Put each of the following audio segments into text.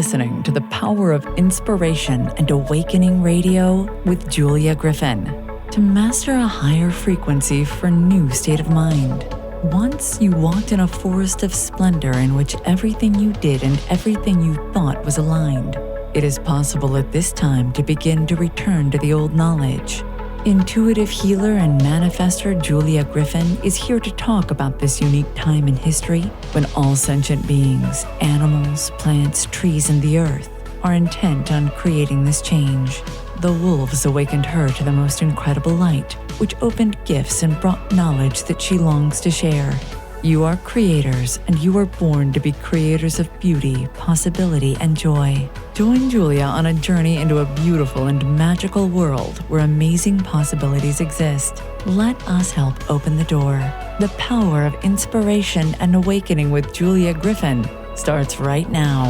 listening to the Power of Inspiration and Awakening Radio with Julia Griffin. To master a higher frequency for a new state of mind. Once you walked in a forest of splendor in which everything you did and everything you thought was aligned. It is possible at this time to begin to return to the old knowledge. Intuitive healer and manifestor Julia Griffin is here to talk about this unique time in history when all sentient beings, animals, plants, trees, and the earth are intent on creating this change. The wolves awakened her to the most incredible light, which opened gifts and brought knowledge that she longs to share. You are creators, and you are born to be creators of beauty, possibility, and joy. Join Julia on a journey into a beautiful and magical world where amazing possibilities exist. Let us help open the door. The Power of Inspiration and Awakening with Julia Griffin starts right now.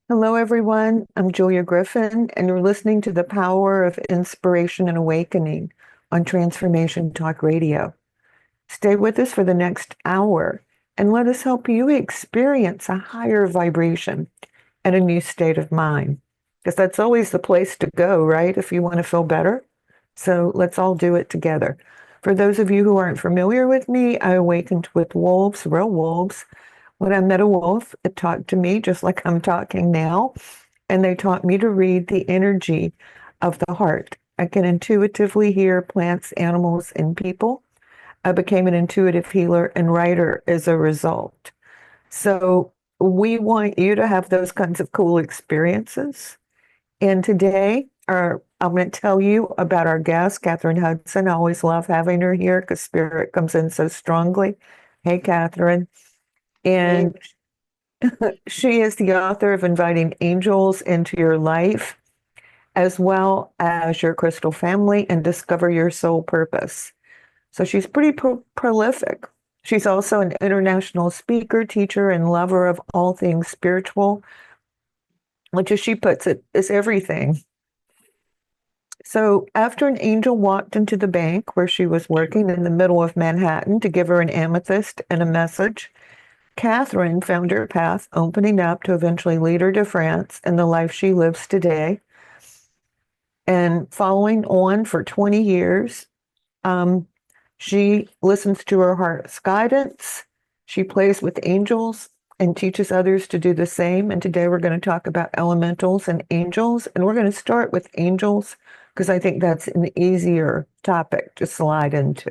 Hello, everyone. I'm Julia Griffin, and you're listening to The Power of Inspiration and Awakening on Transformation Talk Radio. Stay with us for the next hour, and let us help you experience a higher vibration and a new state of mind, because that's always the place to go, right, if you want to feel better. So let's all do it together. For those of you who aren't familiar with me, I awakened with wolves, real wolves. When I met a wolf, it talked to me just like I'm talking now, and they taught me to read the energy of the heart. I can intuitively hear plants, animals, and people. I became an intuitive healer and writer as a result. So we want you to have those kinds of cool experiences. And today, I'm going to tell you about our guest, Kathryn Hudson. I always love having her here because spirit comes in so strongly. Hey, Kathryn. And she is the author of Inviting Angels into Your Life, as well as Your Crystal Family and Discover Your Soul Purpose. So she's pretty prolific. She's also an international speaker, teacher, and lover of all things spiritual, which, as she puts it, is everything. So after an angel walked into the bank where she was working in the middle of Manhattan to give her an amethyst and a message, Kathryn found her path opening up to eventually lead her to France and the life she lives today. And following on for 20 years, she listens to her heart's guidance. She plays with angels and teaches others to do the same. And today we're going to talk about elementals and angels. And we're going to start with angels because I think that's an easier topic to slide into.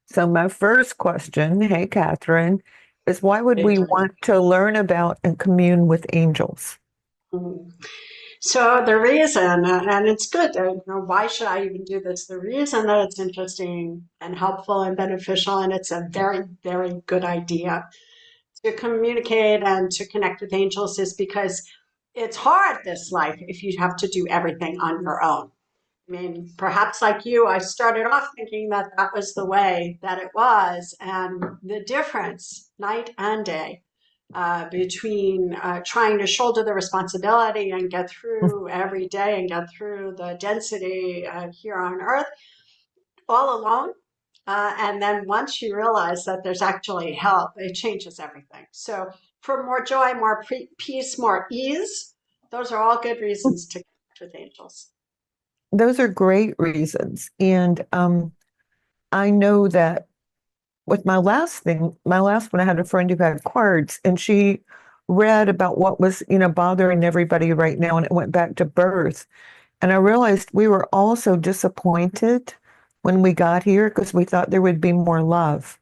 So my first question, hey, Kathryn, is why would we want to learn about and commune with angels? So the reason, and it's good, why should I even do this? The reason that it's interesting and helpful and beneficial, and it's a very, very good idea to communicate and to connect with angels is because it's hard this life if you have to do everything on your own. I mean, perhaps like you, I started off thinking that that was the way that it was, and the difference night and day between trying to shoulder the responsibility and get through every day and get through the density here on Earth all alone. And then once you realize that there's actually help, it changes everything. So for more joy, more peace, more ease, those are all good reasons to connect with angels. Those are great reasons. And I know that with my last one, I had a friend who had cards, and she read about what was, bothering everybody right now, and it went back to birth. And I realized we were all so disappointed when we got here because we thought there would be more love.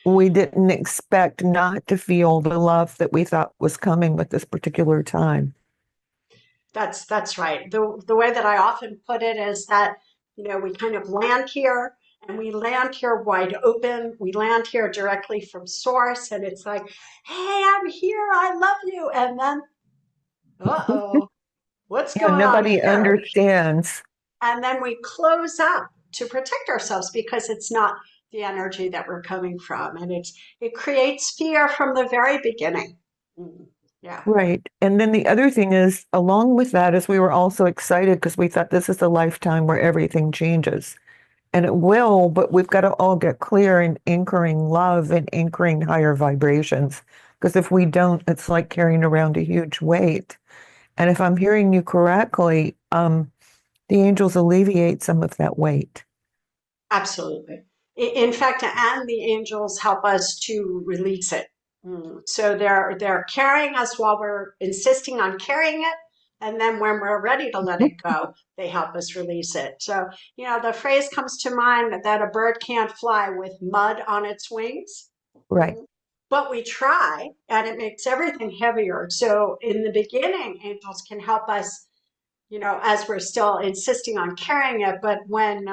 We didn't expect not to feel the love that we thought was coming with this particular time. That's right. The way that I often put it is that, we kind of land here and we land here wide open. We land here directly from source, and it's like, hey, I'm here. I love you. And then, uh-oh, what's going on nobody here? Understands. And then we close up to protect ourselves because it's not the energy that we're coming from. And it creates fear from the very beginning. Yeah. Right. And then the other thing is, along with that, is we were also excited because we thought this is a lifetime where everything changes. And it will, but we've got to all get clear in anchoring love and anchoring higher vibrations. Because if we don't, it's like carrying around a huge weight. And if I'm hearing you correctly, the angels alleviate some of that weight. Absolutely. In fact, and the angels help us to release it. So they're carrying us while we're insisting on carrying it, and then when we're ready to let it go, they help us release it. So, the phrase comes to mind that a bird can't fly with mud on its wings. Right. But we try, and it makes everything heavier. So in the beginning, angels can help us, as we're still insisting on carrying it. But when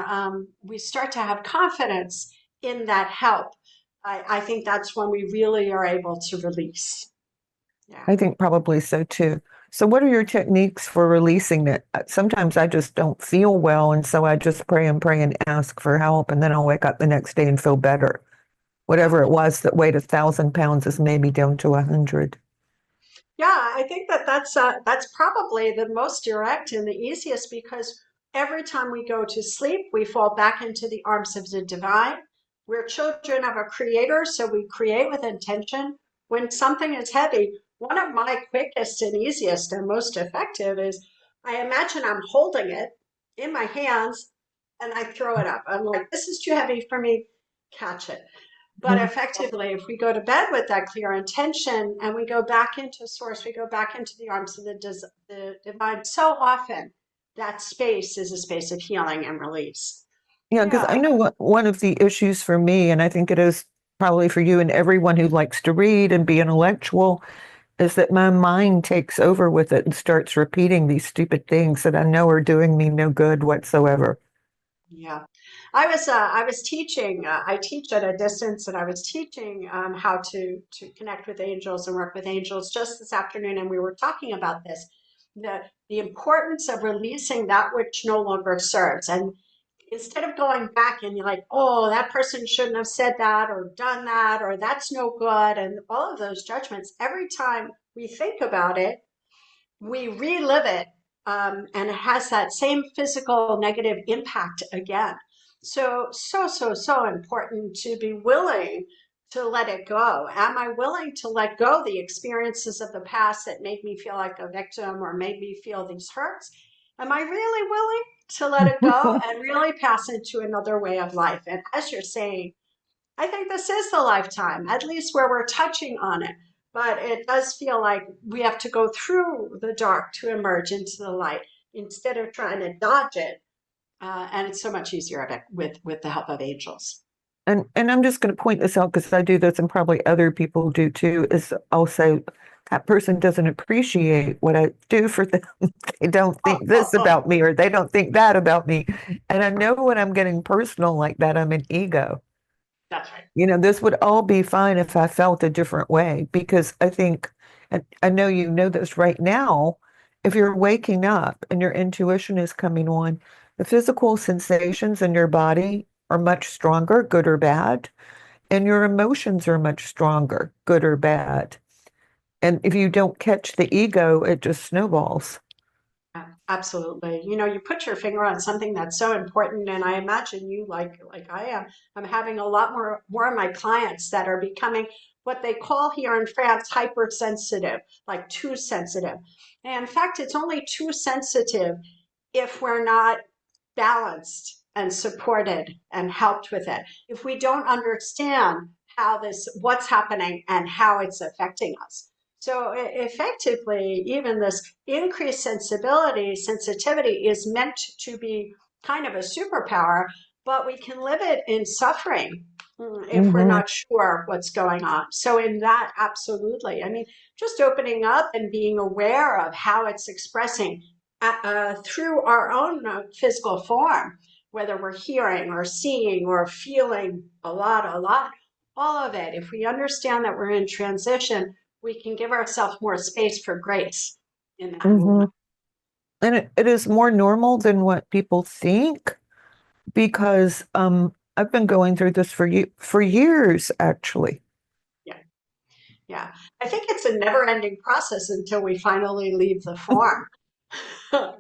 we start to have confidence in that help, I think that's when we really are able to release. Yeah. I think probably so too. So, what are your techniques for releasing it? Sometimes I just don't feel well, and so I just pray and ask for help, and then I'll wake up the next day and feel better. Whatever it was that weighed 1,000 pounds is maybe down to 100. Yeah, I think that's probably the most direct and the easiest, because every time we go to sleep, we fall back into the arms of the divine. We're children of a creator, so we create with intention. When something is heavy, one of my quickest and easiest and most effective is, I imagine I'm holding it in my hands and I throw it up. I'm like, this is too heavy for me, catch it. But effectively, if we go to bed with that clear intention and we go back into source, we go back into the arms of the divine, so often that space is a space of healing and release. Yeah, because I know one of the issues for me, and I think it is probably for you and everyone who likes to read and be intellectual, is that my mind takes over with it and starts repeating these stupid things that I know are doing me no good whatsoever. Yeah, I was teaching. I teach at a distance, and I was teaching how to connect with angels and work with angels just this afternoon, and we were talking about this, the importance of releasing that which no longer serves. And instead of going back and you're like, oh, that person shouldn't have said that or done that, or that's no good, and all of those judgments, every time we think about it, we relive it, and it has that same physical negative impact again. So important to be willing to let it go. Am I willing to let go the experiences of the past that made me feel like a victim or made me feel these hurts? Am I really willing to let it go and really pass into another way of life? And as you're saying, I think this is the lifetime, at least where we're touching on it. But it does feel like we have to go through the dark to emerge into the light instead of trying to dodge it. And it's so much easier with the help of angels. And I'm just going to point this out because I do this and probably other people do too, is I'll say that person doesn't appreciate what I do for them. They don't think this about me or they don't think that about me. And I know when I'm getting personal like that, I'm an ego. That's right. This would all be fine if I felt a different way because I think, and I know you know this right now, if you're waking up and your intuition is coming on, the physical sensations in your body are much stronger, good or bad, and your emotions are much stronger, good or bad. And if you don't catch the ego, it just snowballs. Absolutely. You put your finger on something that's so important, and I imagine you, like I am. I'm having a lot more of my clients that are becoming what they call here in France hypersensitive, like too sensitive. And in fact, it's only too sensitive if we're not balanced and supported and helped with it. If we don't understand what's happening and how it's affecting us. So effectively, even this increased sensitivity is meant to be kind of a superpower, but we can live it in suffering if we're not sure what's going on. So in that, absolutely. I mean, just opening up and being aware of how it's expressing through our own physical form, whether we're hearing or seeing or feeling a lot, all of it. If we understand that we're in transition, we can give ourselves more space for grace in that movement. And it is more normal than what people think because I've been going through this for years, actually. Yeah. Yeah. I think it's a never ending process until we finally leave the form.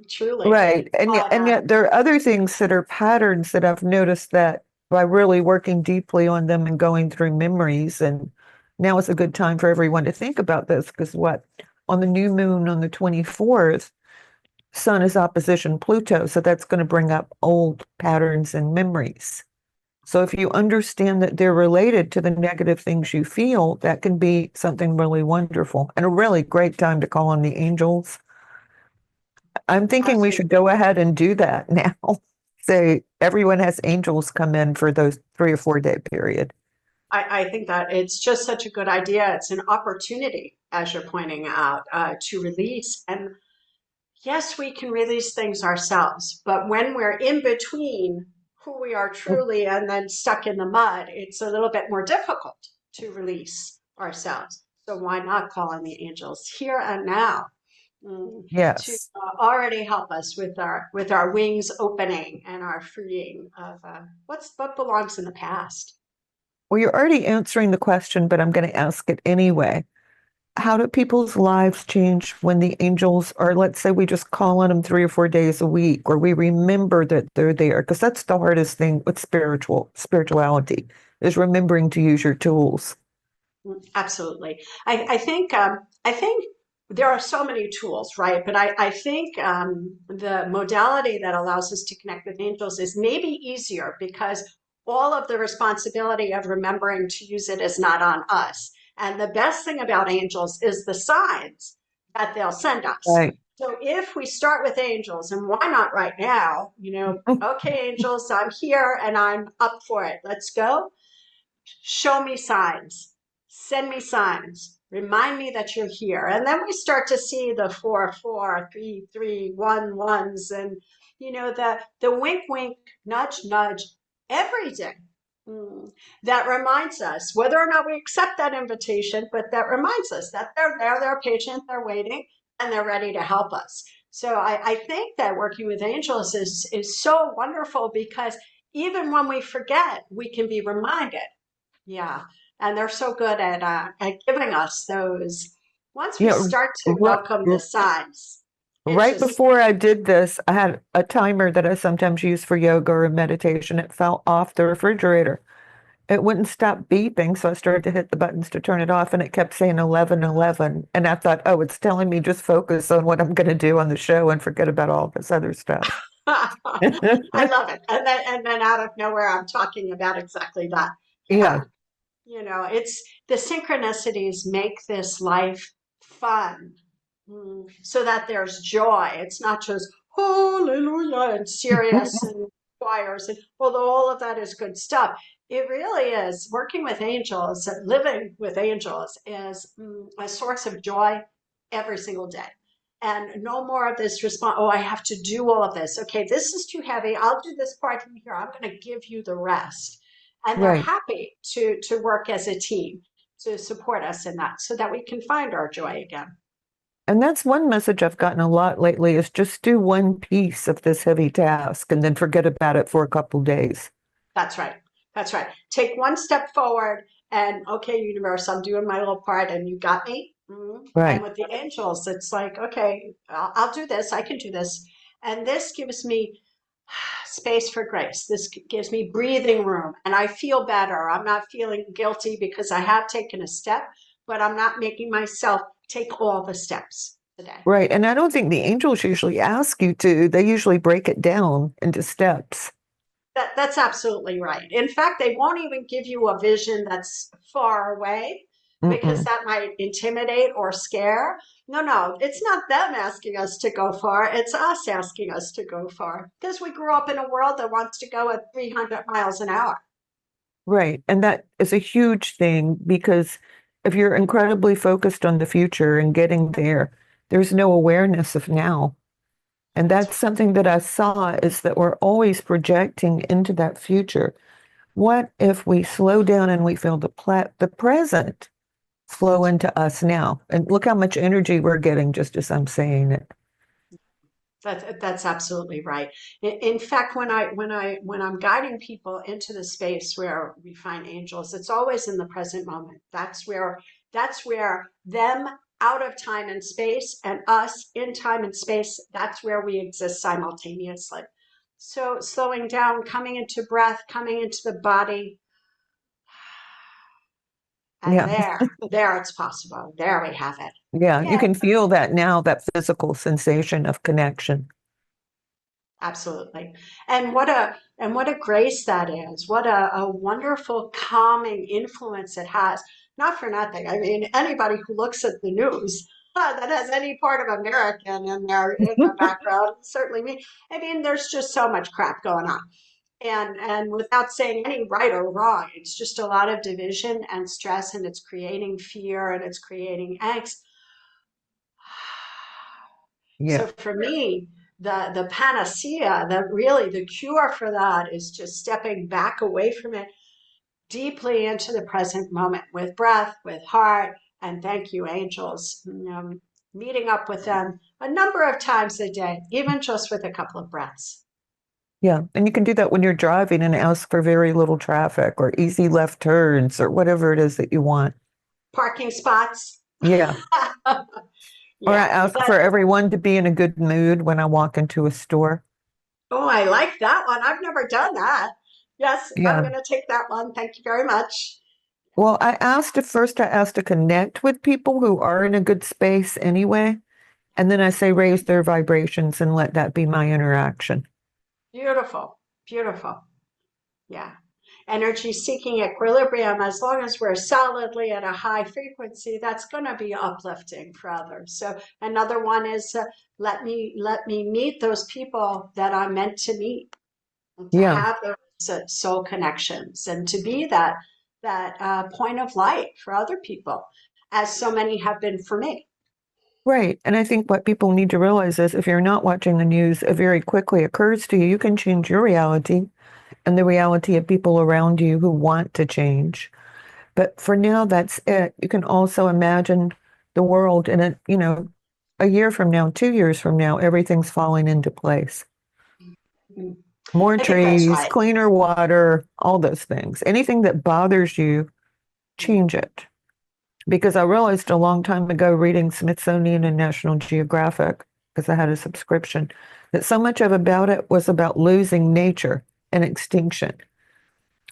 Truly. Right. But And yet there are other things that are patterns that I've noticed that by really working deeply on them and going through memories. And now is a good time for everyone to think about this because what? On the new moon on the 24th, Sun is opposition Pluto. So that's going to bring up old patterns and memories. So if you understand that they're related to the negative things you feel, that can be something really wonderful and a really great time to call on the angels. I'm thinking we should absolutely. go ahead and do that now. Say everyone has angels come in for those 3 or 4 day period. I think that it's just such a good idea. It's an opportunity, as you're pointing out, to release. And yes, we can release things ourselves, but when we're in between who we are truly and then stuck in the mud, it's a little bit more difficult to release ourselves. So why not call on the angels here and now, to Yes. already help us with our wings opening and our freeing of what belongs in the past. Well, you're already answering the question, but I'm going to ask it anyway. How do people's lives change when the angels are, let's say we just call on them 3 or 4 days a week, or we remember that they're there? Because that's the hardest thing with spirituality is remembering to use your tools. Absolutely. I think there are so many tools, right? But I think the modality that allows us to connect with angels is maybe easier because all of the responsibility of remembering to use it is not on us. And the best thing about angels is the signs that they'll send us. Right. So if we start with angels, and why not right now? Okay, angels, I'm here and I'm up for it. Let's go. Show me signs, send me signs, remind me that you're here. And then we start to see the 4, 4, 3, 3, 1, 1s, and the wink wink, nudge nudge every day. Mm. That reminds us whether or not we accept that invitation, but that reminds us that they're there, they're patient, they're waiting, and they're ready to help us. So I think that working with angels is so wonderful because even when we forget, we can be reminded. Yeah, and they're so good at giving us those. Once we Yeah. start to r- welcome the signs, it Right just before I did this, I had a timer that I sometimes use for yoga or meditation. It fell off the refrigerator. It wouldn't stop beeping, so I started to hit the buttons to turn it off, and it kept saying 11:11. And I thought, oh, it's telling me just focus on what I'm going to do on the show and forget about all this other stuff. I love it. And then out of nowhere, I'm talking about exactly that. Yeah, Yeah, it's the synchronicities make this life fun, so that there's joy. It's not just hallelujah and serious and choirs, and although all of that is good stuff, it really is working with angels, living with angels is a source of joy every single day. And no more of this response, oh, I have to do all of this. Okay, this is too heavy. I'll do this part from here. I'm going to give you the rest. And they're right. happy to work as a team to support us in that so that we can find our joy again. And that's one message I've gotten a lot lately is just do one piece of this heavy task and then forget about it for a couple days. That's right. That's right. Take one step forward and, okay, universe, I'm doing my little part and you got me. And Right. with the angels, it's like, okay, I'll do this. I can do this. And this gives me space for grace. This gives me breathing room and I feel better. I'm not feeling guilty because I have taken a step, but I'm not making myself take all the steps today. Right. And I don't think the angels usually ask you to. They usually break it down into steps. That's absolutely right. In fact, they won't even give you a vision that's far away because Mm-mm. that might intimidate or scare. No, no, it's not them asking us to go far. It's us asking us to go far because we grew up in a world that wants to go at 300 miles an hour. Right. And that is a huge thing because if you're incredibly focused on the future and getting there, there's no awareness of now. And That's that's something that I saw is that we're always projecting into that future. What if we slow down and we feel the present flow into us now? And look how much energy we're getting just as I'm saying it. that's absolutely right. In fact, when I'm guiding people into the space where we find angels, it's always in the present moment. That's where them out of time and space, and us in time and space. That's where we exist simultaneously. So slowing down, coming into breath, coming into the body, and Yeah. there it's possible. There we have it. Yeah. You Yeah, can feel that now, that physical sensation of connection. absolutely. And what a grace that is. What a wonderful calming influence it has. Not for nothing. I mean, anybody who looks at the news that has any part of American in their background, certainly me. I mean, there's just so much crap going on. And without saying any right or wrong, it's just a lot of division and stress, and it's creating fear and it's creating angst. Yeah. So for me, the panacea, the cure for that is just stepping back away from it deeply into the present moment with breath, with heart, and thank you, angels. Meeting up with them a number of times a day, even just with a couple of breaths. Yeah. And you can do that when you're driving and ask for very little traffic or easy left turns or whatever it is that you want. Parking spots. Yeah. Or I Yeah. ask for everyone to be in a good mood when I walk into a store. Oh, I like that one. I've never done that. Yes, I'm Yeah. going to take that one. Thank you very much. Well, I asked to connect with people who are in a good space anyway. And then I say raise their vibrations and let that be my interaction. Beautiful. Beautiful. Yeah. Energy seeking equilibrium, as long as we're solidly at a high frequency, that's going to be uplifting for others. So another one is let me meet those people that I'm meant to meet, and to Yeah. have those soul connections, and to be that point of light for other people, as so many have been for me. Right. And I think what people need to realize is if you're not watching the news, it very quickly occurs to you, you can change your reality and the reality of people around you who want to change. But for now, that's it. You can also imagine the world in a year from now, 2 years from now, everything's falling into place. Mm. More I think that's trees, right. cleaner water, all those things. Anything that bothers you, change it. Because I realized a long time ago reading Smithsonian and National Geographic, because I had a subscription, that so much of about it was about losing nature and extinction.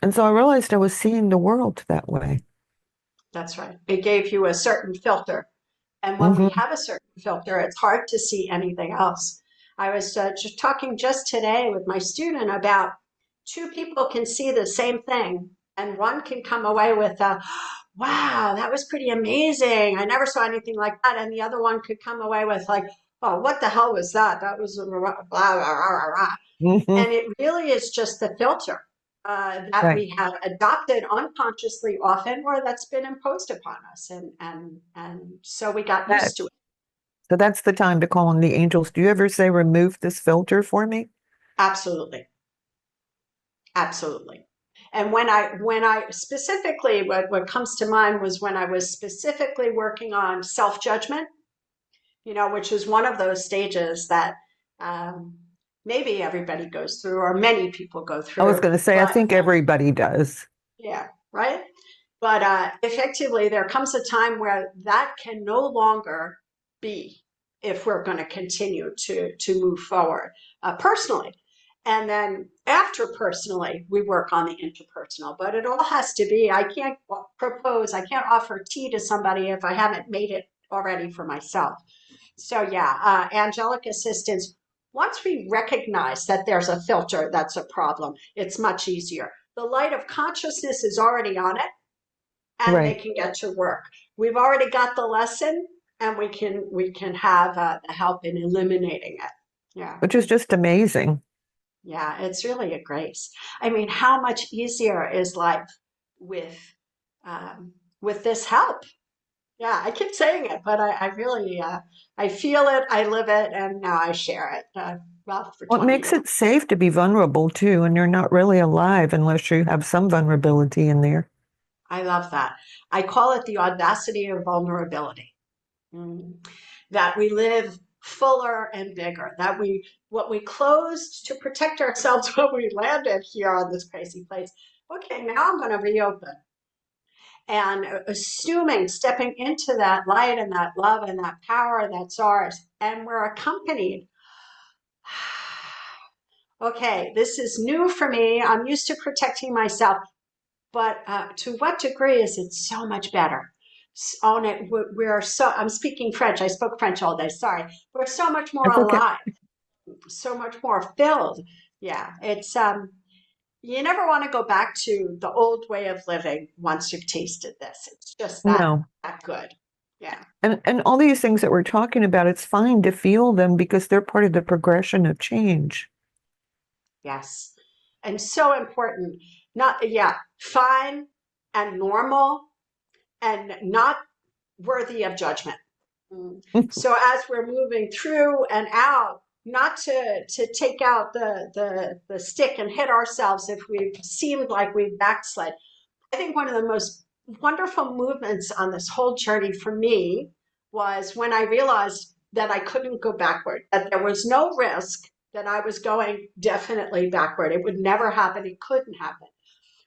And so I realized I was seeing the world that way. That's right. It gave you a certain filter. And when we Hmm. have a certain filter, it's hard to see anything else. I was just talking just today with my student about two people can see the same thing, and one can come away with a, wow, that was pretty amazing. I never saw anything like that. And the other one could come away with like, oh, what the hell was that? That was blah, blah, blah, blah, blah. Hmm. And it really is just the filter that Right. we have adopted unconsciously often, or that's been imposed upon us. And so we got That, used to it. so that's the time to call on the angels. Do you ever say, remove this filter for me? Absolutely. Absolutely. And when I specifically, what comes to mind was when I was specifically working on self-judgment, which is one of those stages that um, maybe everybody goes through, or many people go I was through, going to say, I but think everybody does. yeah, right. But effectively, there comes a time where that can no longer be, if we're going to continue to move forward personally. And then after personally, we work on the interpersonal. But it all has to be, I can't propose, I can't offer tea to somebody if I haven't made it already for myself. So yeah, angelic assistance, once we recognize that there's a filter that's a problem, it's much easier. The light of consciousness is already on it, and they Right. can get to work. We've already got the lesson, and we can have the help in eliminating it. Yeah. Which is just amazing. Yeah, it's really a grace. I mean, how much easier is life with with this help? Yeah, I keep saying it, but I really I feel it, I live it, and now I share it. Well, for Well, it 20 makes years. it safe to be vulnerable too, and you're not really alive unless you have some vulnerability in there. I love that. I call it the audacity of vulnerability. Mm. That we live fuller and bigger, that what we closed to protect ourselves when we landed here on this crazy place. Okay, now I'm going to reopen. and assuming, stepping into that light and that love and that power that's ours. And we're accompanied. Okay, this is new for me. I'm used to protecting myself, but to what degree is it so much better? On it, we're so, I'm speaking French. I spoke French all day. Sorry. We're so much more That's okay. alive, so much more filled. Yeah, it's, you never want to go back to the old way of living once you've tasted this. It's just No. that good. Yeah. And all these things that we're talking about, it's fine to feel them because they're part of the progression of change. Yes. And so important. Not, yeah, fine and normal and not worthy of judgment. So as we're moving through and out, not to take out the stick and hit ourselves if we've seemed like we've backslid. I think one of the most wonderful movements on this whole journey for me was when I realized that I couldn't go backward, that there was no risk that I was going definitely backward. It would never happen. It couldn't happen.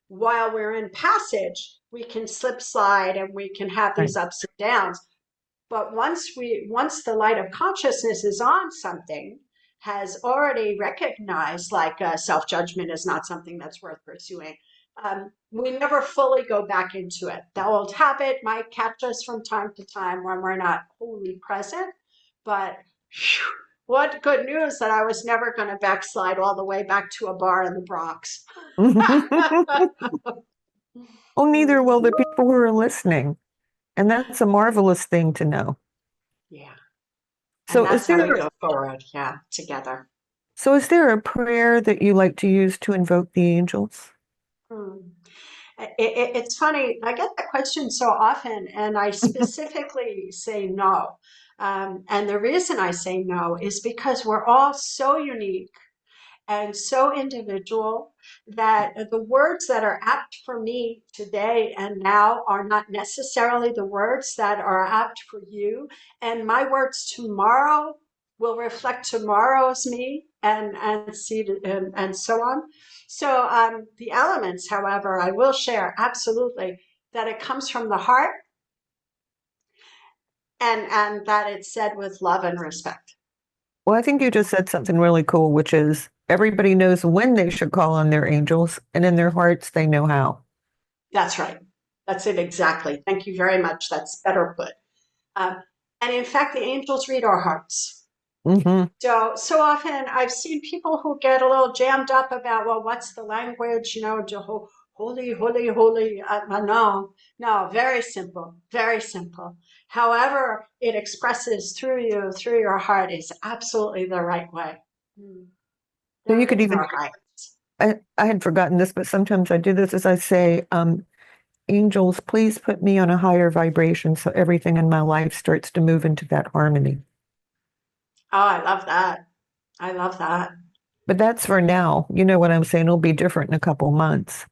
While we're in passage, we can slip slide and we can have these ups and downs. But once the light of consciousness is on something, has already recognized like self-judgment is not something that's worth pursuing, we never fully go back into it. The old habit might catch us from time to time when we're not wholly present, but whew, what good news that I was never going to backslide all the way back to a bar in the Bronx. Oh, neither will the people who are listening. And that's a marvelous thing to know. Yeah. So and that's how we go forward, yeah, together. So is there a prayer that you like to use to invoke the angels? It's funny, I get that question so often, and I specifically say no. And the reason I say no is because we're all so unique and so individual that the words that are apt for me today and now are not necessarily the words that are apt for you. And my words tomorrow will reflect tomorrow's me and see and so on. So the elements, however, I will share absolutely that it comes from the heart and that it's said with love and respect. Well, I think you just said something really cool, which is everybody knows when they should call on their angels, and in their hearts, they know how. That's right. That's it exactly. Thank you very much. That's better put. And in fact, the angels read our hearts. Mm-hmm. So often I've seen people who get a little jammed up about, well, what's the language? Holy, holy, holy. No, very simple, very simple. However it expresses through you, through your heart is absolutely the right way. So you could even, I had forgotten this, but sometimes I do this as I say, angels, please put me on a higher vibration so everything in my life starts to move into that harmony. Oh, I love that. I love that. But that's for now. You know what I'm saying? It'll be different in a couple months.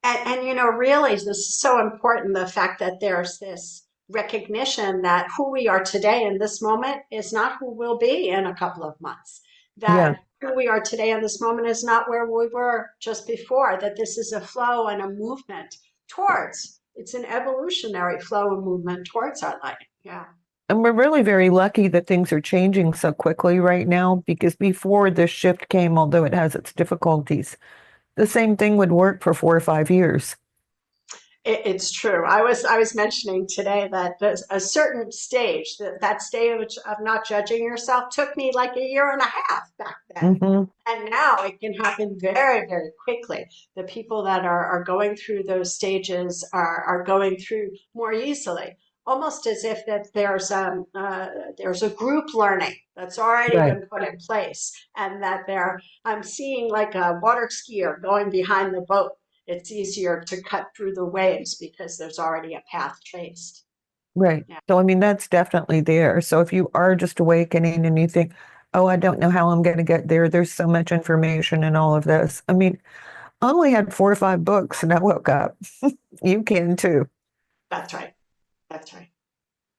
And really, this is so important, the fact that there's this recognition that who we are today in this moment is not who we'll be in a couple of months. That who we are today in this moment is not where we were just before, that this is a flow and a movement towards, it's an evolutionary flow and movement towards our light. Yeah. And we're really very lucky that things are changing so quickly right now, because before this shift came, although it has its difficulties, the same thing would work for 4 or 5 years. It's true. I was mentioning today that there's a certain stage, that stage of not judging yourself took me like a year and a half back then. Mm-hmm. And now it can happen very, very quickly. The people that are going through those stages are going through more easily, almost as if that there's a group learning that's already been put in place, and that I'm seeing like a water skier going behind the boat. It's easier to cut through the waves because there's already a path traced. Right. Yeah. So, I mean, that's definitely there. So if you are just awakening and you think, oh, I don't know how I'm going to get there, there's so much information and all of this. I mean, I only had 4 or 5 books and I woke up. You can too. That's right. That's right.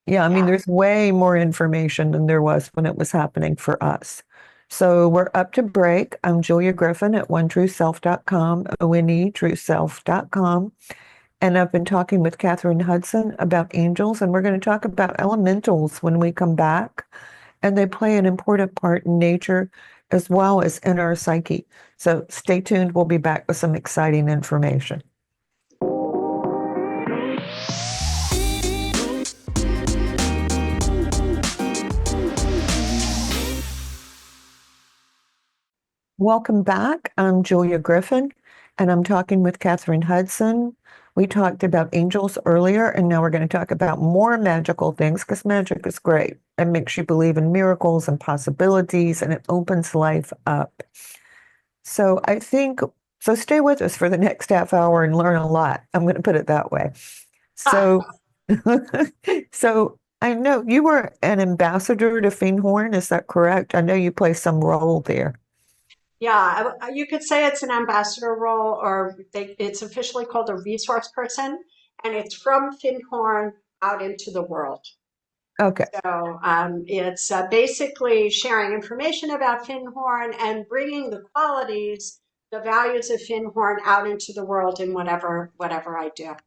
Yeah, I mean, there's way more information than there was when it was happening for us. So we're up to break. I'm Julia Griffin at onetrueself.com, ONE trueself.com. And I've been talking with Kathryn Hudson about angels, and we're going to talk about elementals when we come back. And they play an important part in nature as well as in our psyche. So stay tuned. We'll be back with some exciting information. Welcome back. I'm Julia Griffin, and I'm talking with Kathryn Hudson. We talked about angels earlier, and now we're going to talk about more magical things because magic is great. It makes you believe in miracles and possibilities, and it opens life up. So I think, so stay with us for the next half hour and learn a lot. I'm going to put it that way. So, so I know you were an ambassador to Feinhorn, is that correct? I know you play some role there. Yeah, you could say it's an ambassador role, or it's officially called a resource person, and it's from Findhorn out into the world. Okay. So it's basically sharing information about Findhorn and bringing the qualities, the values of Findhorn out into the world in whatever I do. Well,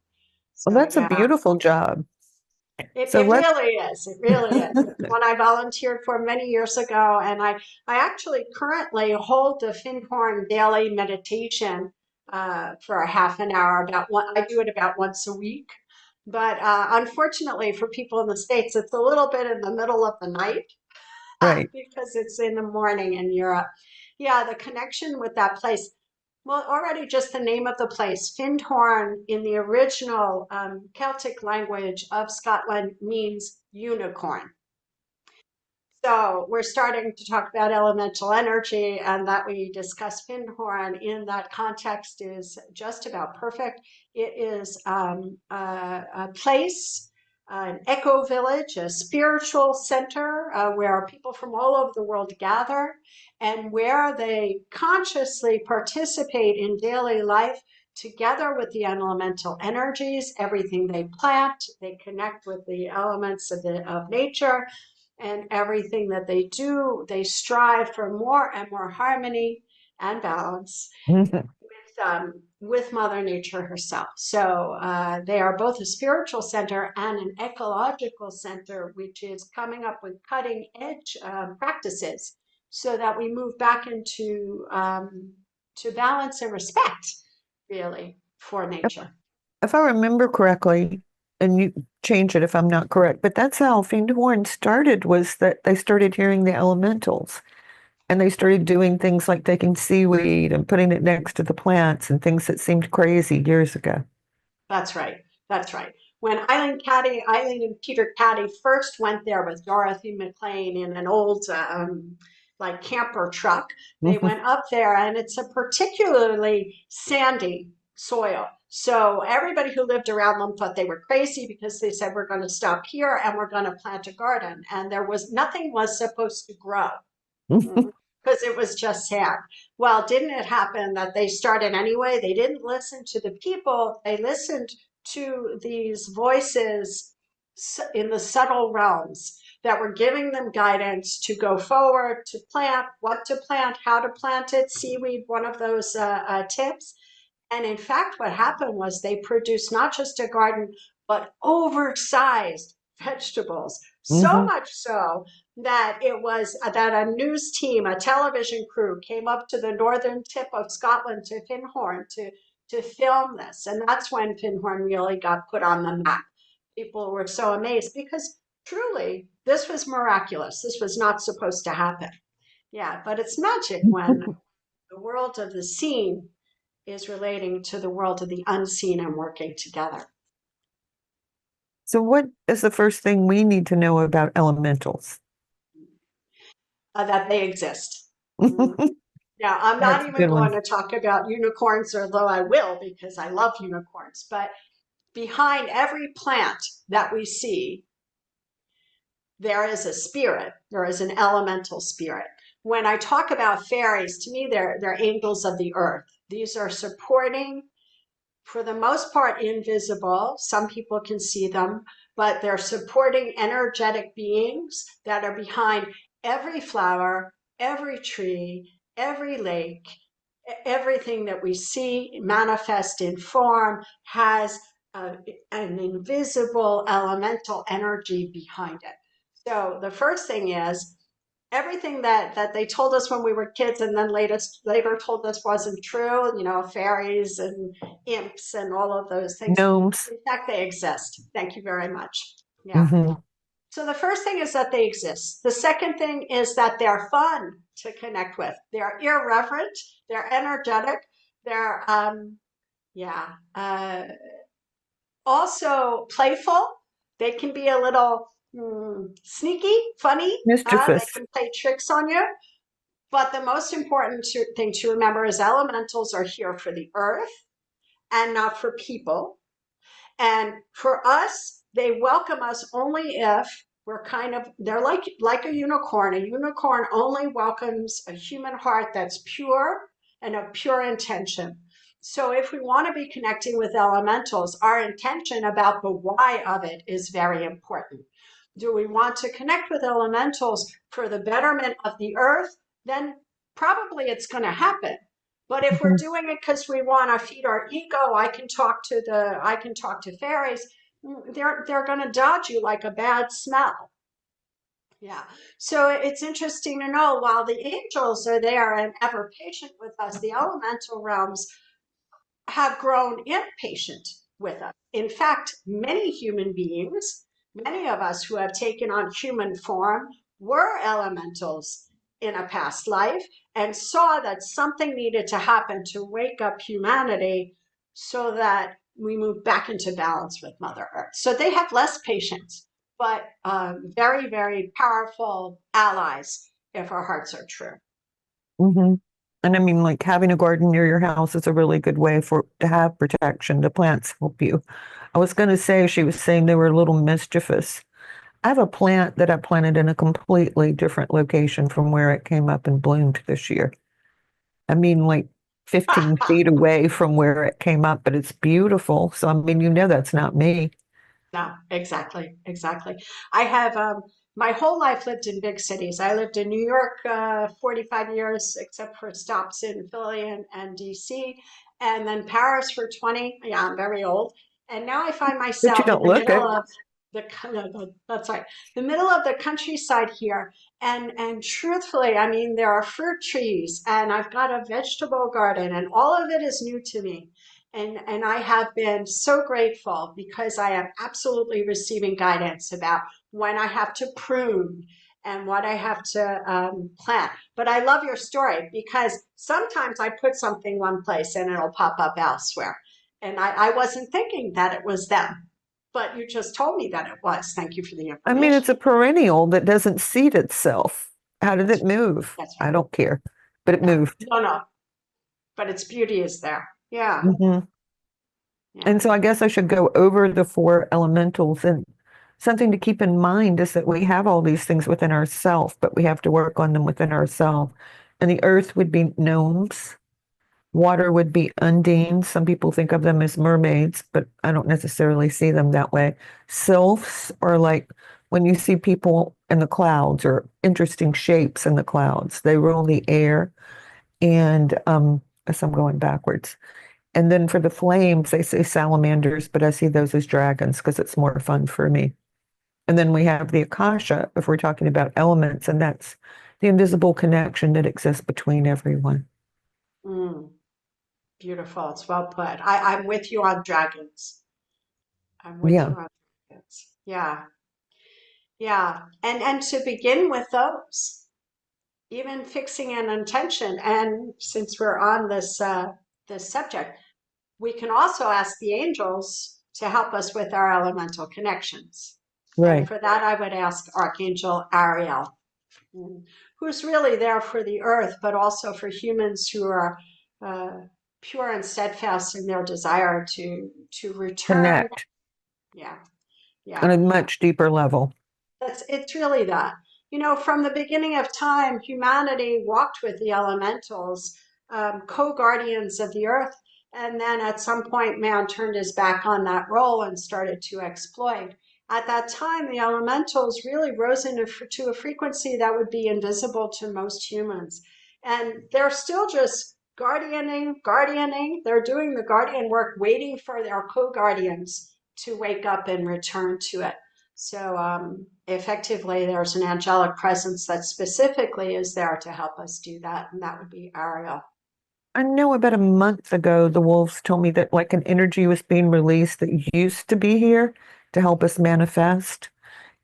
So that's a yeah. beautiful job. So It let's, really is. It really is. It's one I volunteered for many years ago, and I actually currently hold the Findhorn daily meditation for a half an hour. I do it about once a week, but unfortunately for people in the States, it's a little bit in the middle of the night right. because it's in the morning in Europe. Yeah, the connection with that place. Well, already just the name of the place, Findhorn, in the original Celtic language of Scotland means unicorn. So we're starting to talk about elemental energy, and that we discuss Findhorn in that context is just about perfect. It is a place, an eco village, a spiritual center where people from all over the world gather and where they consciously participate in daily life together with the elemental energies. Everything they plant, they connect with the elements of nature, and everything that they do, they strive for more and more harmony and balance with Mother Nature herself. So they are both a spiritual center and an ecological center, which is coming up with cutting edge practices so that we move back into to balance and respect, really, for nature. If I remember correctly, and you change it if I'm not correct, but that's how Findhorn started, was that they started hearing the elementals and they started doing things like taking seaweed and putting it next to the plants and things that seemed crazy years ago. That's right. That's right. When Eileen and Peter Caddy first went there with Dorothy McLean in an old like camper truck, they went up there, and it's a particularly sandy soil. So everybody who lived around them thought they were crazy because they said, we're going to stop here and we're going to plant a garden. And there was nothing was supposed to grow because it was just sand. Well, didn't it happen that they started anyway? They didn't listen to the people, they listened to these voices in the subtle realms that were giving them guidance to go forward, to plant, what to plant, how to plant it. Seaweed, one of those tips. And in fact, what happened was they produced not just a garden, but oversized vegetables. So Hmm. much so that it was that a news team, a television crew, came up to the northern tip of Scotland to Findhorn to film this. And that's when Findhorn really got put on the map. People were so amazed because truly this was miraculous. This was not supposed to happen. Yeah, but it's magic when the world of the seen is relating to the world of the unseen and working together. So, what is the first thing we need to know about elementals? That they exist. Mm. Now, I'm not That's a even good one. going to talk about unicorns, although I will because I love unicorns. But behind every plant that we see, there is a spirit, there is an elemental spirit. When I talk about fairies, to me, they're angels of the earth. These are supporting, for the most part, invisible. Some people can see them, but they're supporting energetic beings that are behind every flower, every tree, every lake, everything that we see manifest in form has uh, an invisible elemental energy behind it. So the first thing is everything that they told us when we were kids and then later told us wasn't true, fairies and imps and all of those things. Gnomes. In fact, they exist. Thank you very much. Yeah. Mm-hmm. So the first thing is that they exist. The second thing is that they're fun to connect with. They're irreverent, they're energetic, they're also playful. They can be a little sneaky, funny. They Mischievous. can play tricks on you. But the most important thing to remember is elementals are here for the earth and not for people. And for us, they welcome us only if they're like a unicorn. A unicorn only welcomes a human heart that's pure and of pure intention. So if we want to be connecting with elementals, our intention about the why of it is very important. Do we want to connect with elementals for the betterment of the earth? Then probably it's going to happen. But if we're Mm-hmm. doing it because we want to feed our ego, I can talk to fairies. They're going to dodge you like a bad smell. Yeah. So it's interesting to know while the angels are there and ever patient with us, the elemental realms have grown impatient with us. In fact, many human beings, many of us who have taken on human form, were elementals in a past life and saw that something needed to happen to wake up humanity so that we move back into balance with Mother Earth. So they have less patience, but very, very powerful allies if our hearts are true. Mm-hmm. And I mean, like having a garden near your house is a really good way to have protection. The plants help you. I was going to say, she was saying they were a little mischievous. I have a plant that I planted in a completely different location from where it came up and bloomed this year. I mean, like 15 feet away from where it came up, but it's beautiful. So, I mean, that's not me. No, exactly, exactly. I have my whole life lived in big cities. I lived in New York 45 years, except for stops in Philly and DC, and then Paris for 20. Yeah, I'm very old. And now I find But you myself in don't the look middle it. of that's right, the middle of the countryside here. And truthfully, I mean, there are fruit trees, and I've got a vegetable garden, and all of it is new to me. And I have been so grateful because I am absolutely receiving guidance about when I have to prune and what I have to plant. But I love your story because sometimes I put something one place and it'll pop up elsewhere. And I wasn't thinking that it was them, but you just told me that it was. Thank you for the I mean, information. it's a perennial that doesn't seed itself. How did it move? That's I right. don't care, but it Yeah. moved. No, no, but its beauty is there. Yeah. Hmm. Yeah. And so I guess I should go over the four elementals. And something to keep in mind is that we have all these things within ourselves, but we have to work on them within ourselves. And the earth would be gnomes. Water would be undines. Some people think of them as mermaids, but I don't necessarily see them that way. Sylphs are like when you see people in the clouds or interesting shapes in the clouds. They rule the air. And as I'm going backwards. And then for the flames, they say salamanders, but I see those as dragons because it's more fun for me. And then we have the Akasha, if we're talking about elements, and that's the invisible connection that exists between everyone. Mm. Beautiful. It's well put. I'm with you on dragons. I'm with Yeah, you on dragons. Yeah. Yeah. And to begin with those, even fixing an intention. And since we're on this subject, we can also ask the angels to help us with our elemental connections. And right. for that, I would ask Archangel Ariel, who's really there for the earth, but also for humans who are uh, pure and steadfast in their desire to return. Connect Yeah, on yeah. a much deeper level. It's really that. From the beginning of time, humanity walked with the elementals, co-guardians of the earth, and then at some point, man turned his back on that role and started to exploit. At that time, the elementals really rose to a frequency that would be invisible to most humans, and they're still just guardianing. They're doing the guardian work, waiting for their co-guardians to wake up and return to it. So effectively, there's an angelic presence that specifically is there to help us do that, and that would be Ariel. I know about a month ago, the wolves told me that like an energy was being released that used to be here to help us manifest.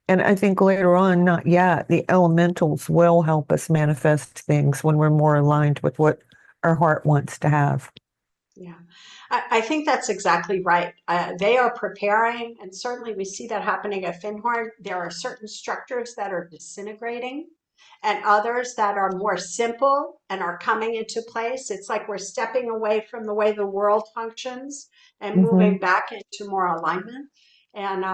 And I think later on, not yet, the elementals will help us manifest things when we're more aligned with what our heart wants to have. Yeah, I think that's exactly right. They are preparing, and certainly we see that happening at Finhorn. There are certain structures that are disintegrating and others that are more simple and are coming into place. It's like we're stepping away from the way the world functions and Hmm. moving back into more alignment. And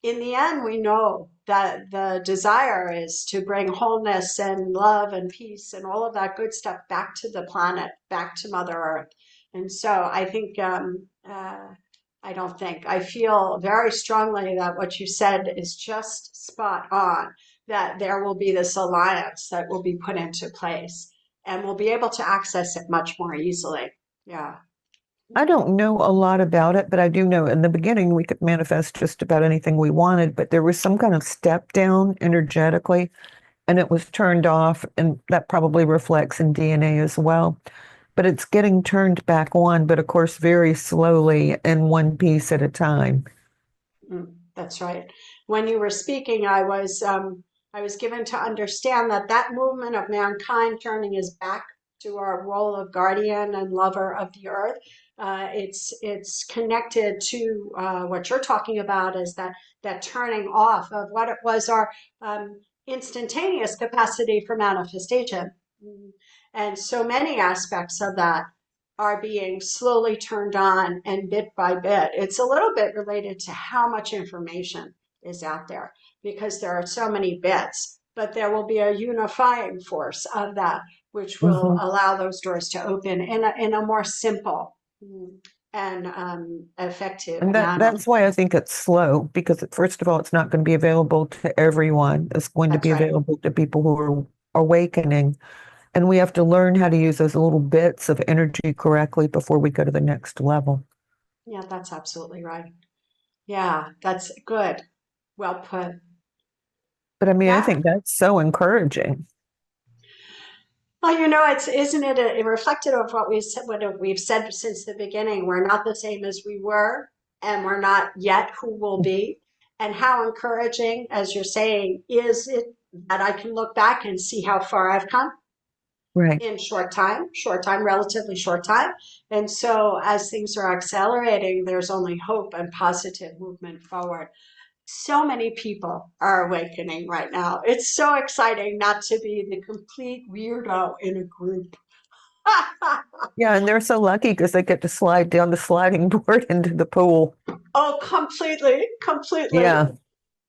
in the end, we know that the desire is to bring wholeness and love and peace and all of that good stuff back to the planet, back to Mother Earth. And so I think, I don't think, I feel very strongly that what you said is just spot on, that there will be this alliance that will be put into place and we'll be able to access it much more easily. Yeah. I don't know a lot about it, but I do know in the beginning we could manifest just about anything we wanted, but there was some kind of step down energetically, and it was turned off, and that probably reflects in DNA as well. But it's getting turned back on, but of course, very slowly and one piece at a time. That's right. When you were speaking, I was given to understand that that movement of mankind turning his back to our role of guardian and lover of the earth. It's connected to what you're talking about is that turning off of what it was our instantaneous capacity for manifestation. And so many aspects of that are being slowly turned on and bit by bit. It's a little bit related to how much information is out there because there are so many bits, but there will be a unifying force of that, which will Hmm. allow those doors to open in a more simple and effective And manner. that's why I think it's slow, because first of all, it's not going to be available to everyone. It's going to That's be right. available to people who are awakening. And we have to learn how to use those little bits of energy correctly before we go to the next level. Yeah, that's absolutely right. Yeah, that's good. Well put. But I mean, I Yeah. think that's so encouraging. Well, it's isn't it a reflective of what we've said since the beginning? We're not the same as we were, and we're not yet who we'll be. And how encouraging, as you're saying, is it that I can look back and see how far I've come Right. in short time, relatively short time. And so as things are accelerating, there's only hope and positive movement forward. So many people are awakening right now. It's so exciting not to be the complete weirdo in a group. Yeah, and they're so lucky because they get to slide down the sliding board into the pool. Oh, completely, completely. Yeah.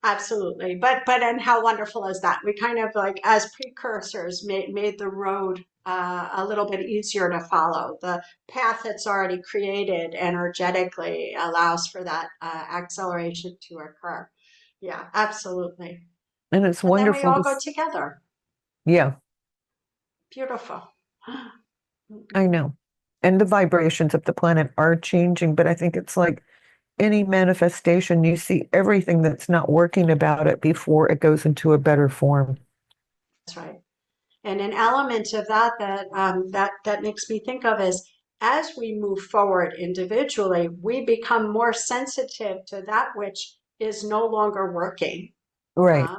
Absolutely. But and how wonderful is that? We kind of like as precursors made the road a little bit easier to follow. The path that's already created energetically allows for that acceleration to occur. Yeah, absolutely. And it's And then we wonderful all to, go together. yeah, Beautiful. I know. And the vibrations of the planet are changing, but I think it's like any manifestation, you see everything that's not working about it before it goes into a better form. That's right. And an element of that makes me think of is as we move forward individually, we become more sensitive to that which is no longer working. Right. Uh,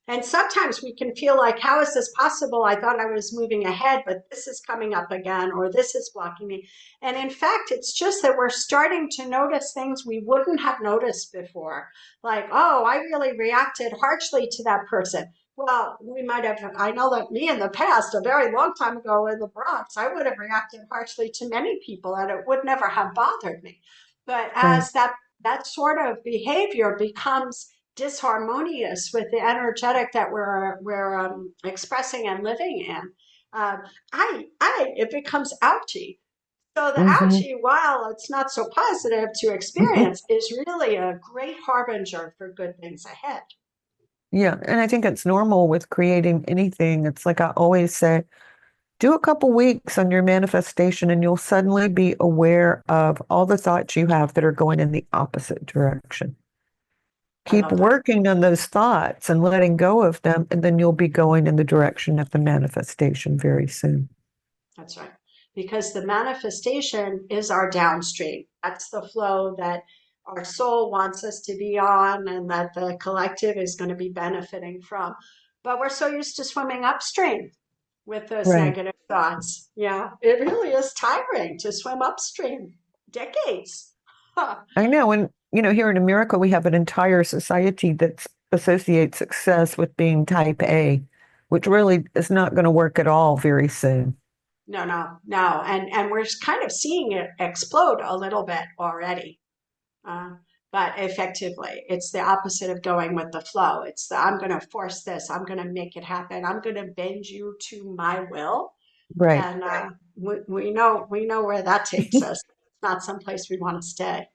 and sometimes we can feel like, how is this possible? I thought I was moving ahead, but this is coming up again, or this is blocking me. And in fact, it's just that we're starting to notice things we wouldn't have noticed before. Like, oh, I really reacted harshly to that person. Well, we might have, I know that me in the past, a very long time ago in the Bronx, I would have reacted harshly to many people and it would never have bothered me. But Right. as that sort of behavior becomes disharmonious with the energetic that we're expressing and living in, um, it becomes ouchy. So the Hmm. ouchie, while it's not so positive to experience, is really a great harbinger for good things ahead. Yeah. And I think it's normal with creating anything. It's like I always say, Do a couple weeks on your manifestation, and you'll suddenly be aware of all the thoughts you have that are going in the opposite direction. I Keep love that. working on those thoughts and letting go of them, and then you'll be going in the direction of the manifestation very soon. That's right. Because the manifestation is our downstream. That's the flow that our soul wants us to be on and that the collective is going to be benefiting from. But we're so used to swimming upstream with those Right. negative thoughts. Yeah, it really is tiring to swim upstream. Decades. Huh. I know. And, here in America, we have an entire society that associates success with being type A, which really is not going to work at all very soon. No, no, no. And we're kind of seeing it explode a little bit already. Uh, but effectively, it's the opposite of going with the flow. It's the I'm going to force this. I'm going to make it happen. I'm going to bend you to my will. Right. And we know where that takes us. It's not someplace we want to stay.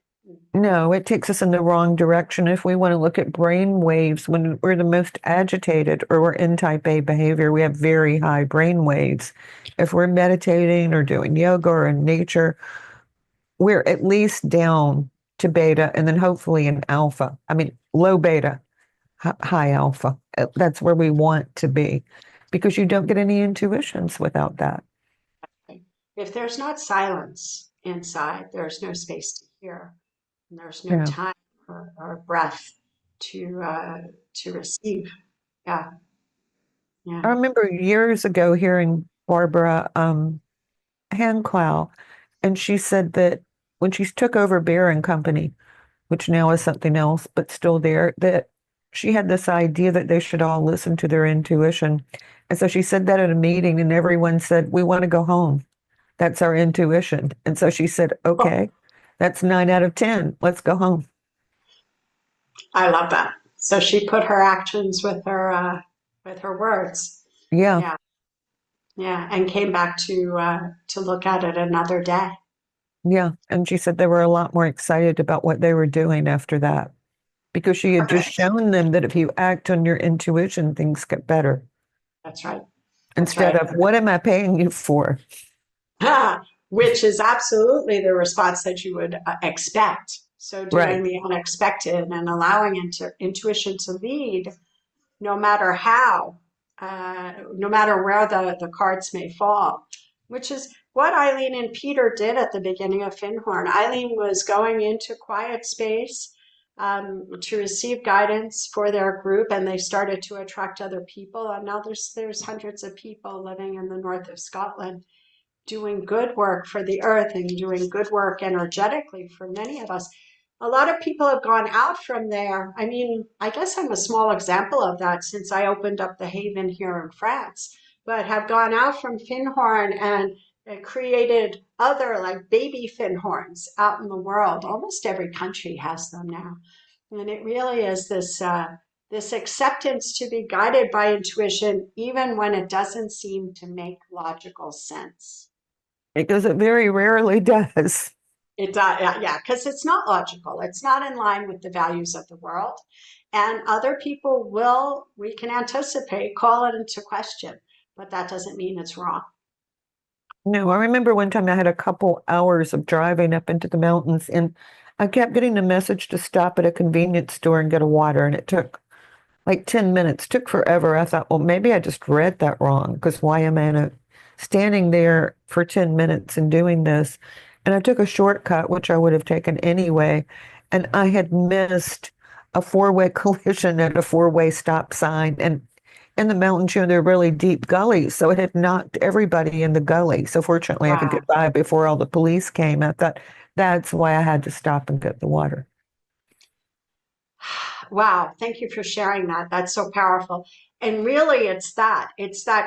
No, it takes us in the wrong direction. If we want to look at brain waves, when we're the most agitated or we're in type A behavior, we have very high brain waves. If we're meditating or doing yoga or in nature, we're at least down to beta and then hopefully in alpha. I mean, low beta, high alpha. That's where we want to be because you don't get any intuitions without that. If there's not silence inside, there's no space to hear, and there's no Yeah. time or breath to receive. Yeah, I yeah. remember years ago hearing Barbara Handclough, and she said that when she took over Bear and Company, which now is something else, but still there, that she had this idea that they should all listen to their intuition. And so she said that at a meeting, and everyone said, "We want to go home. That's our intuition." And so she said, Oh, "Okay, that's 9 out of 10. Let's go home." I love that. So she put her actions with her words. Yeah, Yeah, yeah, and came back to look at it another day. yeah. And she said they were a lot more excited about what they were doing after that because she had just Perfect. shown them that if you act on your intuition, things get better That's right. That's instead right. of what am I paying you for? Which is absolutely the response that you would expect. So Right. doing the unexpected and allowing intuition to lead, no matter how, no matter where the cards may fall, which is what Eileen and Peter did at the beginning of Finhorn. Eileen was going into quiet space to receive guidance for their group, and they started to attract other people. And now there's hundreds of people living in the north of Scotland doing good work for the earth and doing good work energetically for many of us. A lot of people have gone out from there. I mean, I guess I'm a small example of that since I opened up the Haven here in France, but have gone out from Finhorn and created other like baby Finhorns out in the world. Almost every country has them now. And it really is this acceptance to be guided by intuition, even when it doesn't seem to make logical sense. Because it very rarely does. It does, yeah, because it's not logical. It's not in line with the values of the world. And other people will, we can anticipate, call it into question, but that doesn't mean it's wrong. No, I remember one time I had a couple hours of driving up into the mountains and I kept getting a message to stop at a convenience store and get a water, and it took like 10 minutes, took forever. I thought, well, maybe I just read that wrong because why am I standing there for 10 minutes and doing this? And I took a shortcut, which I would have taken anyway, and I had missed a four-way collision at a four-way stop sign. And in the mountains, they're really deep gullies, so it had knocked everybody in the gully. So fortunately, I could Wow. get by before all the police came. I thought that's why I had to stop and get the water. Wow, thank you for sharing that. That's so powerful. And really, it's that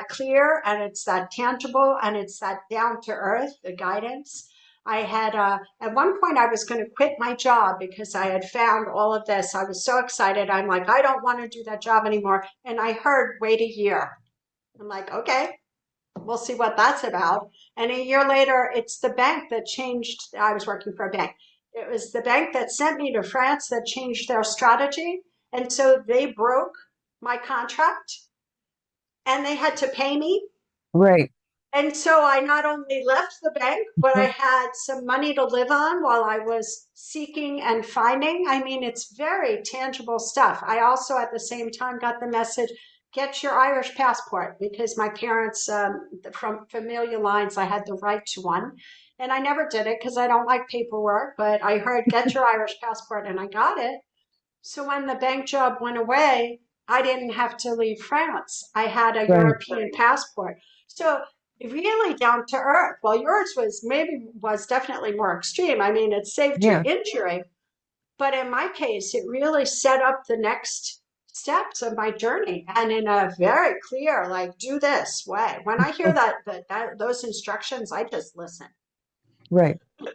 clear and it's that tangible and it's that down to earth, the guidance. I had, at one point, I was going to quit my job because I had found all of this. I was so excited. I'm like, I don't want to do that job anymore. And I heard, wait a year. I'm like, okay, we'll see what that's about. And a year later, it's the bank that changed. I was working for a bank. It was the bank that sent me to France that changed their strategy. And so they broke my contract and they had to pay me. Right. And so I not only left the bank, but I had some money to live on while I was seeking and finding. I mean, it's very tangible stuff. I also, at the same time, got the message, get your Irish passport, because my parents, from familiar lines, I had the right to one. And I never did it because I don't like paperwork, but I heard, get your Irish passport, and I got it. So when the bank job went away, I didn't have to leave France. I had a Right. European passport. So really down to earth. Well, yours was definitely more extreme. I mean, it saved your Yeah. injury, but in my case, it really set up the next steps of my journey, and in a very clear, like, do this way. When I hear that those instructions, I just listen. Right. Yeah.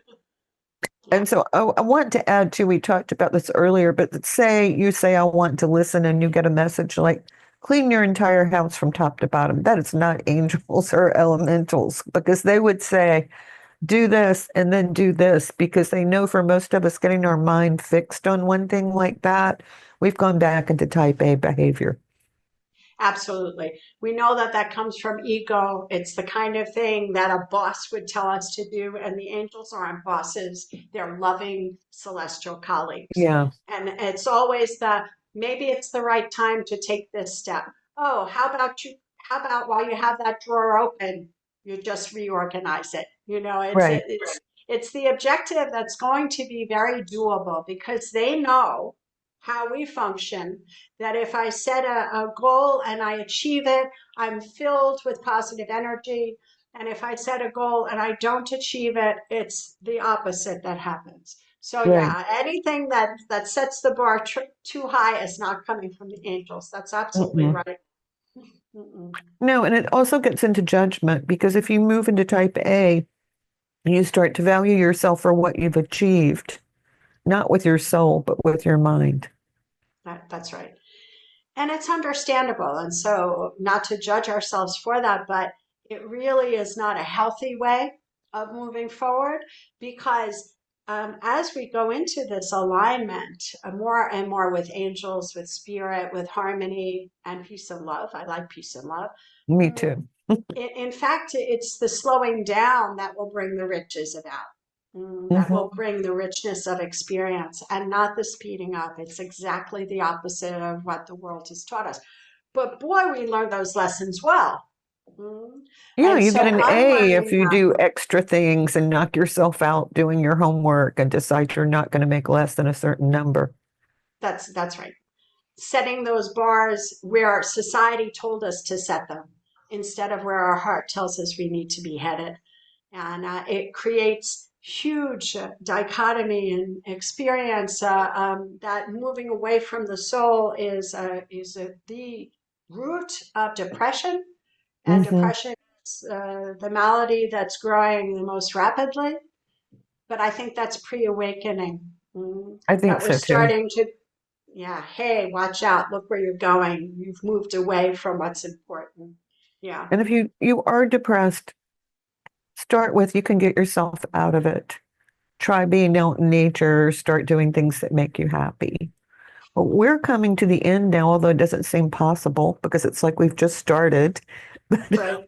And so I want to add too, we talked about this earlier, but say you say, I want to listen, and you get a message like, clean your entire house from top to bottom. That is not angels or elementals, because they would say, do this and then do this, because they know for most of us getting our mind fixed on one thing like that, we've gone back into type A behavior. Absolutely. We know that that comes from ego. It's the kind of thing that a boss would tell us to do, and the angels aren't bosses. They're loving celestial colleagues. Yeah. And it's always maybe it's the right time to take this step. Oh, how about while you have that drawer open, you just reorganize it. Right. It's the objective that's going to be very doable, because they know how we function, that if I set a goal and I achieve it, I'm filled with positive energy. And if I set a goal and I don't achieve it, it's the opposite that happens. So Right. yeah, anything that sets the bar too high is not coming from the angels. That's absolutely Mm-mm. right. Mm-mm. No, and it also gets into judgment, because if you move into type A, you start to value yourself for what you've achieved, not with your soul, but with your mind. That's right. And it's understandable. And so, not to judge ourselves for that, but it really is not a healthy way of moving forward, because as we go into this alignment, more and more with angels, with spirit, with harmony and peace and love. I like peace and love. Me Mm, too. in fact, it's the slowing down that will bring the riches about. That will Hmm. bring the richness of experience, and not the speeding up. It's exactly the opposite of what the world has taught us. But boy, we learn those lessons well. Mm. Yeah, And you get so an I'm A if learning you that. do extra things and knock yourself out doing your homework and decide you're not going to make less than a certain number. That's right. Setting those bars where society told us to set them, instead of where our heart tells us we need to be headed. And it creates huge dichotomy and experience, that moving away from the soul is the root of depression, and Hmm. depression is the malady that's growing the most rapidly. But I think that's pre-awakening. I think That we're so too. starting to, yeah, hey, watch out, look where you're going, you've moved away from what's important. Yeah. And if you are depressed, start with, you can get yourself out of it. Try being out in nature, start doing things that make you happy. But we're coming to the end now, although it doesn't seem possible because it's like we've just started. Right.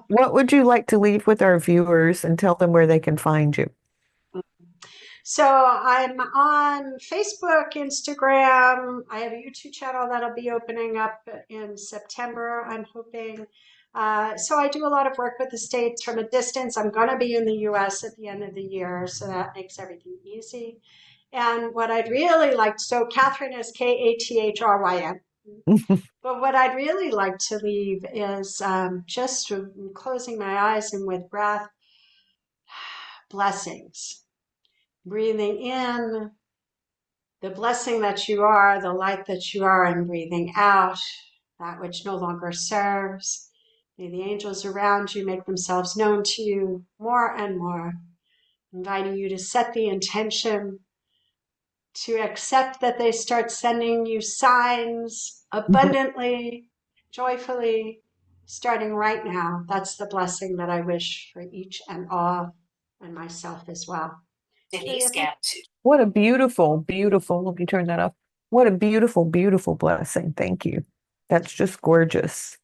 What would you like to leave with our viewers and tell them where they can find you? So I'm on Facebook, Instagram. I have a YouTube channel that'll be opening up in September, I'm hoping. So I do a lot of work with the states from a distance. I'm going to be in the US at the end of the year, so that makes everything easy. And what I'd really like, so Kathryn is Kathryn. But what I'd really like to leave is, just closing my eyes and with breath, blessings. Breathing in the blessing that you are, the light that you are, and breathing out that which no longer serves. May the angels around you make themselves known to you more and more, inviting you to set the intention to accept that they start sending you signs abundantly, joyfully, starting right now. That's the blessing that I wish for each and all, and myself as well. Julia, What a beautiful, beautiful, let me turn that off. What a beautiful, beautiful blessing. Thank you. That's just gorgeous.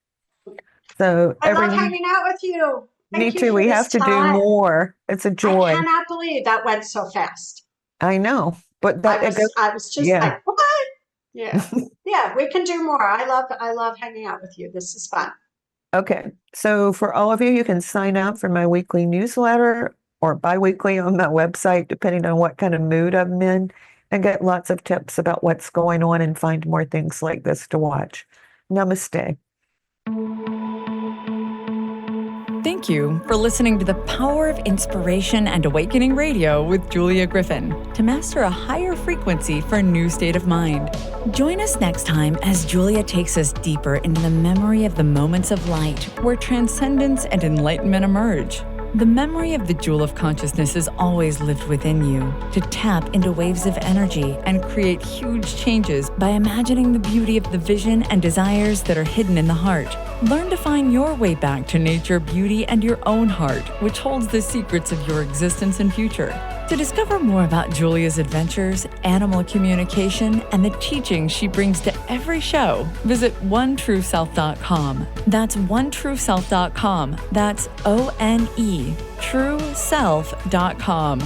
So I love everyone, hanging out with you. me Thank you too. for We this have to do time. more. It's a I joy. cannot believe that went so fast. I know, but I that it goes. was just Yeah. like, what? Yeah. Yeah, we can do more. I love hanging out with you. This is fun. Okay. So for all of you, you can sign up for my weekly newsletter or biweekly on my website, depending on what kind of mood I'm in, and get lots of tips about what's going on and find more things like this to watch. Namaste. Thank you for listening to the Power of Inspiration and Awakening Radio with Julia Griffin to master a higher frequency for a new state of mind. Join us next time as Julia takes us deeper into the memory of the moments of light where transcendence and enlightenment emerge. The memory of the jewel of consciousness is always lived within you to tap into waves of energy and create huge changes by imagining the beauty of the vision and desires that are hidden in the heart. Learn to find your way back to nature, beauty, and your own heart, which holds the secrets of your existence and future. To discover more about Julia's adventures, animal communication, and the teachings she brings to every show, visit onetrueself.com. That's onetrueself.com. That's ONE, trueself.com.